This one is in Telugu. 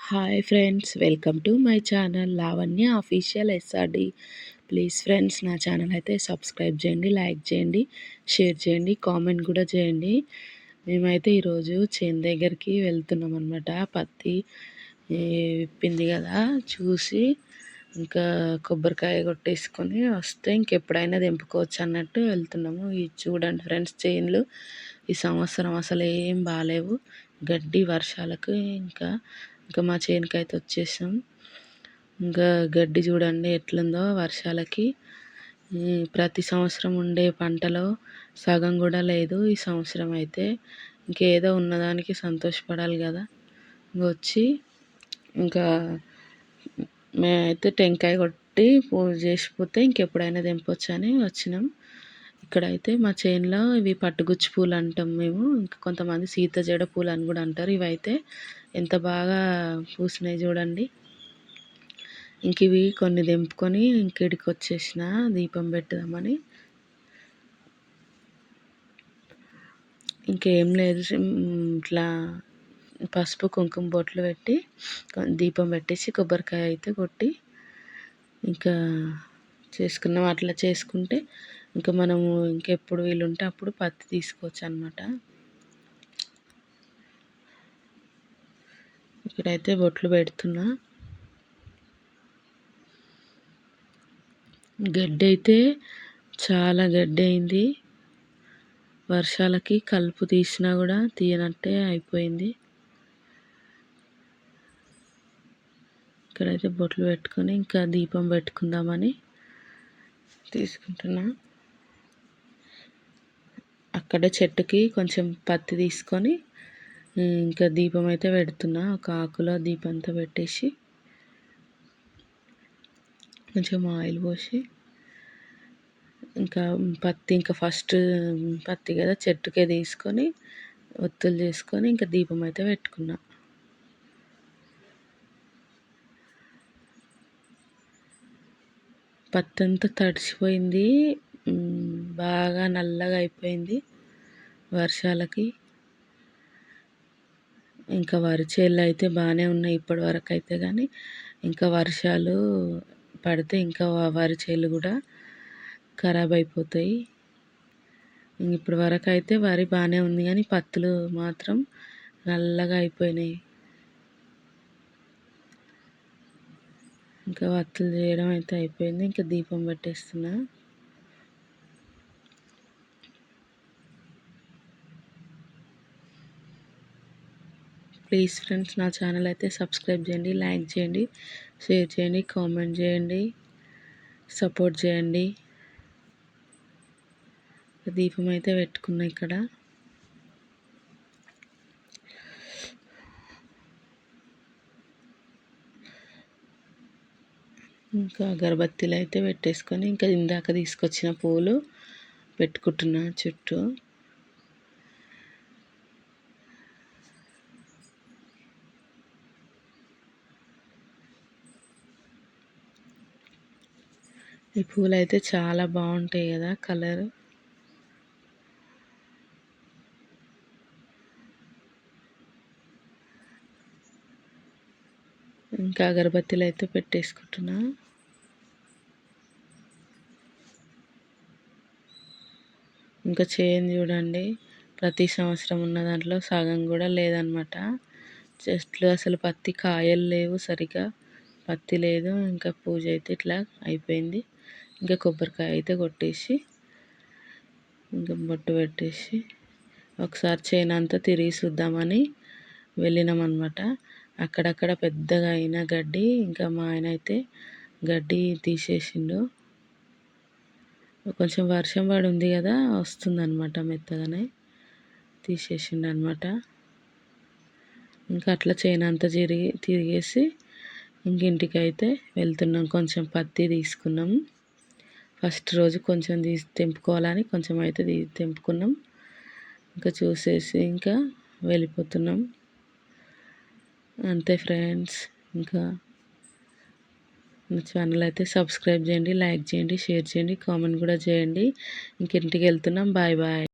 Hi friends, welcome to my channel Lavanya official SRD. Please friends, నా ఛానల్ అయితే సబ్స్క్రైబ్ చేయండి, లైక్ చేయండి, షేర్ చేయండి, కామెంట్ కూడా చేయండి. మేమైతే ఈరోజు చేను దగ్గరికి వెళ్తున్నాం అనమాట. పత్తి విప్పింది కదా చూసి ఇంకా కొబ్బరికాయ కొట్టేసుకొని వస్తే ఇంకెప్పుడైనా తెంపుకోవచ్చు అన్నట్టు వెళ్తున్నాము. ఇది చూడండి ఫ్రెండ్స్, చేన్లు ఈ సంవత్సరం అసలు ఏం బాగాలేవు. గడ్డి వర్షాలకు ఇంకా ఇంకా మా చేనుకి అయితే వచ్చేసాం. ఇంకా గడ్డి చూడండి ఎట్లుందో వర్షాలకి. ప్రతి సంవత్సరం ఉండే పంటలో సగం కూడా లేదు ఈ సంవత్సరం అయితే. ఇంకేదో ఉన్నదానికి సంతోషపడాలి కదా. వచ్చి ఇంకా మేమైతే టెంకాయ కొట్టి పూజ చేసిపోతే ఇంకెప్పుడైనా తెంపొచ్చు అని వచ్చినాం. ఇక్కడైతే మా చేనులో ఇవి పట్టుగుచ్చి పూలు అంటాం మేము, ఇంకా కొంతమంది సీత జడ పూలు అని కూడా అంటారు. ఇవైతే ఎంత బాగా పూసినాయి చూడండి. ఇంక ఇవి కొన్ని తెంపుకొని ఇంకిడికి వచ్చేసిన దీపం పెట్టుదామని. ఇంకేం లేదు, ఇట్లా పసుపు కుంకుమ బొట్లు పెట్టి దీపం పెట్టేసి కొబ్బరికాయ అయితే కొట్టి ఇంకా చేసుకున్నాం. అట్లా చేసుకుంటే ఇంకా మనము ఇంకెప్పుడు వీలుంటే అప్పుడు పత్తి తీసుకోవచ్చు అనమాట. ఇక్కడైతే బొట్లు పెడుతున్నా. గడ్డి అయితే చాలా గడ్డి అయింది. వర్షాలకి కలుపు తీసినా కూడా తీయనట్టే అయిపోయింది. ఇక్కడైతే బొట్లు పెట్టుకొని ఇంకా దీపం పెట్టుకుందామని తీసుకుంటున్నా. అక్కడ చెట్టుకి కొంచెం పత్తి తీసుకొని ఇంకా దీపం అయితే పెడుతున్నా. ఒక ఆకులో దీపంతో పెట్టేసి కొంచెం ఆయిల్ పోసి ఇంకా పత్తి ఇంకా ఫస్ట్ పత్తి కదా చెట్టుకే తీసుకొని ఒత్తులు చేసుకొని ఇంకా దీపం అయితే పెట్టుకున్నా. పత్తి అంతా తడిసిపోయింది, బాగా నల్లగా అయిపోయింది వర్షాలకి. ఇంకా వరి చేళ్ళు అయితే బాగానే ఉన్నాయి ఇప్పటి వరకు అయితే, కానీ ఇంకా వర్షాలు పడితే ఇంకా వరి చేళ్ళు కూడా ఖరాబ్ అయిపోతాయి. ఇప్పటి వరకు అయితే వరి బాగానే ఉంది, కానీ పత్తులు మాత్రం నల్లగా అయిపోయినాయి. ఇంకా వత్తులు చేయడం అయితే అయిపోయింది. ఇంకా దీపం పెట్టేస్తున్నా. ప్లీజ్ ఫ్రెండ్స్, నా ఛానల్ అయితే సబ్స్క్రైబ్ చేయండి, లైక్ చేయండి, షేర్ చేయండి, కామెంట్ చేయండి, సపోర్ట్ చేయండి. దీపం అయితే పెట్టుకున్నా ఇక్కడ. ఇంకా అగరబత్తీలు అయితే పెట్టేసుకొని ఇంకా ఇందాక తీసుకొచ్చిన పూలు పెట్టుకుంటున్నా చుట్టూ. ఈ పూలు అయితే చాలా బాగుంటాయి కదా కలర్. ఇంకా అగరబత్తీలు అయితే పెట్టేసుకుంటున్నా. ఇంకా చేను చూడండి, ప్రతి సంవత్సరం ఉన్న దాంట్లో సగం కూడా లేదనమాట. చెట్లు అసలు పత్తి కాయలు లేవు సరిగా, పత్తి లేదు. ఇంకా పూజ అయితే ఇట్లా అయిపోయింది. ఇంకా కొబ్బరికాయ అయితే కొట్టేసి ఇంకా బొట్టు పెట్టేసి ఒకసారి చేను అంతా తిరిగి చూద్దామని వెళ్ళినామన్నమాట. అక్కడక్కడ పెద్దగా అయిన గడ్డి ఇంకా మా ఆయన అయితే గడ్డి తీసేసిండు. కొంచెం వర్షం పడి ఉంది కదా, వస్తుందన్నమాట, మెత్తగానే తీసేసిండు అనమాట. ఇంకా అట్లా చేను అంతా తిరిగేసి ఇంటికి అయితే వెళ్తున్నాం. కొంచెం పత్తి తీసుకున్నాం. ఫస్ట్ రోజు కొంచెం తెంపుకోవాలని కొంచెం అయితే తెంపుకున్నాం. ఇంకా చూసేసి ఇంకా వెళ్ళిపోతున్నాం అంతే ఫ్రెండ్స్. ఇంకా నా ఛానల్ అయితే సబ్స్క్రైబ్ చేయండి, లైక్ చేయండి, షేర్ చేయండి, కామెంట్ కూడా చేయండి. ఇంటికి వెళ్తున్నాం. Bye bye.